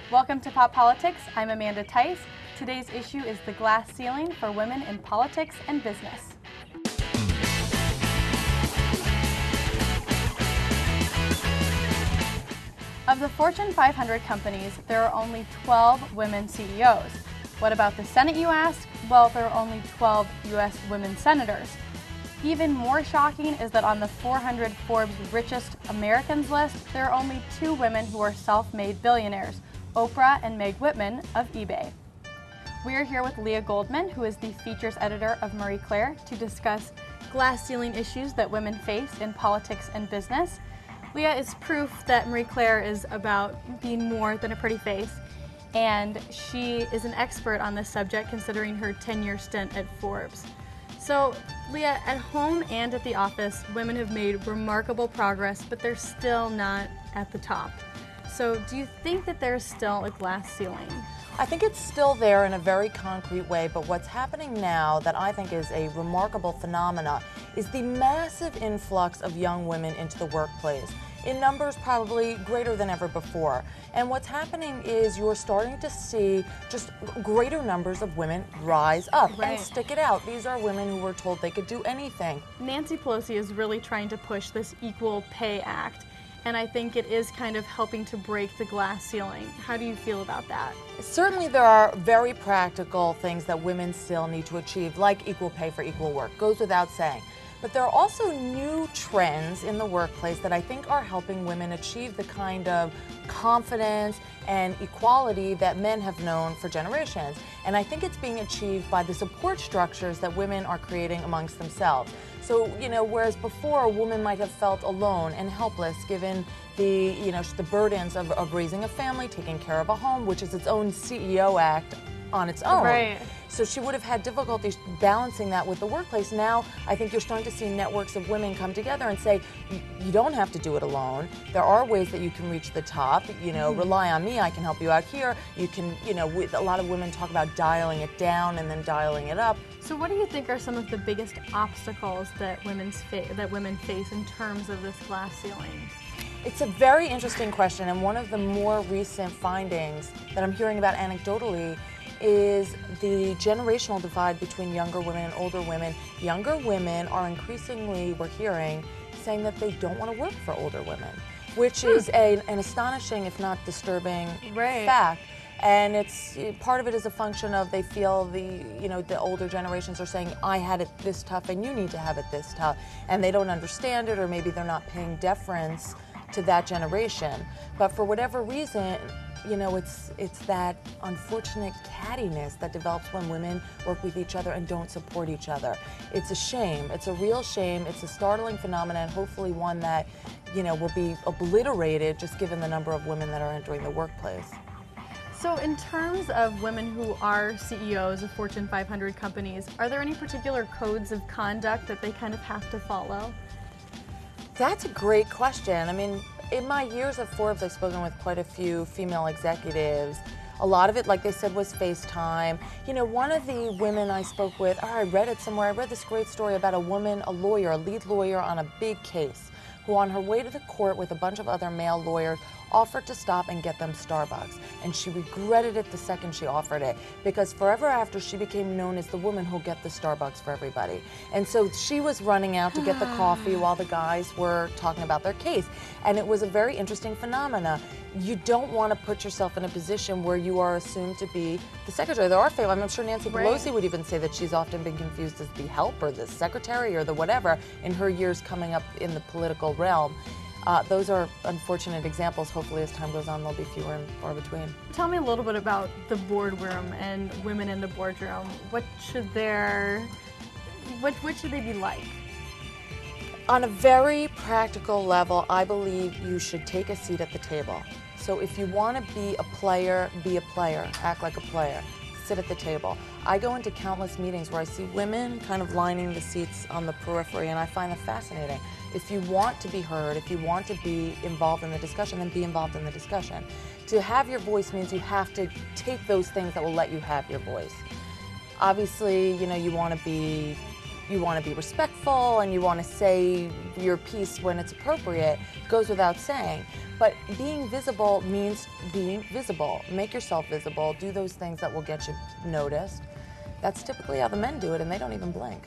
Welcome to Pop Politics. I'm Amanda Tice. Today's issue is the glass ceiling for women in politics and business. Of the Fortune 500 companies, there are only 12 women CEOs. What about the Senate, you ask? Well, there are only 12 U.S. women senators. Even more shocking is that on the 400 Forbes richest Americans list, there are only 2 women who are self-made billionaires, Oprah and Meg Whitman of eBay. We are here with Lea Goldman, who is the features editor of Marie Claire, to discuss glass ceiling issues that women face in politics and business. Lea is proof that Marie Claire is about being more than a pretty face, and she is an expert on this subject considering her 10-year stint at Forbes. So, Lea, at home and at the office, women have made remarkable progress, but they're still not at the top. So, do you think that there's still a glass ceiling? I think it's still there in a very concrete way, but what's happening now that I think is a remarkable phenomena is the massive influx of young women into the workplace, in numbers probably greater than ever before. And what's happening is you're starting to see just greater numbers of women rise up and stick it out. These are women who were told they could do anything. Nancy Pelosi is really trying to push this Equal Pay Act, and I think it is kind of helping to break the glass ceiling. How do you feel about that? Certainly there are very practical things that women still need to achieve, like equal pay for equal work, goes without saying. But there are also new trends in the workplace that I think are helping women achieve the kind of confidence and equality that men have known for generations. And I think it's being achieved by the support structures that women are creating amongst themselves. So, whereas before a woman might have felt alone and helpless given the, the burdens of raising a family, taking care of a home, which is its own CEO act on its own. Right. So she would have had difficulties balancing that with the workplace. Now, I think you're starting to see networks of women come together and say, you don't have to do it alone. There are ways that you can reach the top. Rely on me. I can help you out here. You can, a lot of women talk about dialing it down and then dialing it up. So what do you think are some of the biggest obstacles that women face in terms of this glass ceiling? It's a very interesting question, and one of the more recent findings that I'm hearing about anecdotally is the generational divide between younger women and older women. Younger women are increasingly, we're hearing, saying that they don't want to work for older women, which is an astonishing, if not disturbing, fact. And it's part of it is a function of they feel the older generations are saying, I had it this tough and you need to have it this tough, and they don't understand it, or maybe they're not paying deference to that generation. But for whatever reason, it's that unfortunate cattiness that develops when women work with each other and don't support each other. It's a shame. It's a real shame. It's a startling phenomenon, hopefully one that, will be obliterated just given the number of women that are entering the workplace. So in terms of women who are CEOs of Fortune 500 companies, are there any particular codes of conduct that they kind of have to follow? That's a great question. I mean, in my years at Forbes, I've spoken with quite a few female executives. A lot of it, like they said, was FaceTime. One of the women I spoke with, I read it somewhere, I read this great story about a woman, a lawyer, a lead lawyer on a big case, who on her way to the court with a bunch of other male lawyers offered to stop and get them Starbucks. And she regretted it the second she offered it, because forever after she became known as the woman who'll get the Starbucks for everybody. And so she was running out to get the coffee while the guys were talking about their case. And it was a very interesting phenomena. You don't want to put yourself in a position where you are assumed to be the secretary. There are famous, I'm sure Nancy Pelosi would even say that she's often been confused as the help or the secretary or the whatever in her years coming up in the political realm. Those are unfortunate examples. Hopefully as time goes on they'll be fewer and far between. Tell me a little bit about the boardroom and women in the boardroom. What should they be like? On a very practical level, I believe you should take a seat at the table. So if you want to be a player, act like a player. Sit at the table. I go into countless meetings where I see women kind of lining the seats on the periphery, and I find that fascinating. If you want to be heard, if you want to be involved in the discussion, then be involved in the discussion. To have your voice means you have to take those things that will let you have your voice. Obviously, you want to be you want to be respectful and you want to say your piece when it's appropriate, goes without saying. But being visible means being visible. Make yourself visible. Do those things that will get you noticed. That's typically how the men do it, and they don't even blink.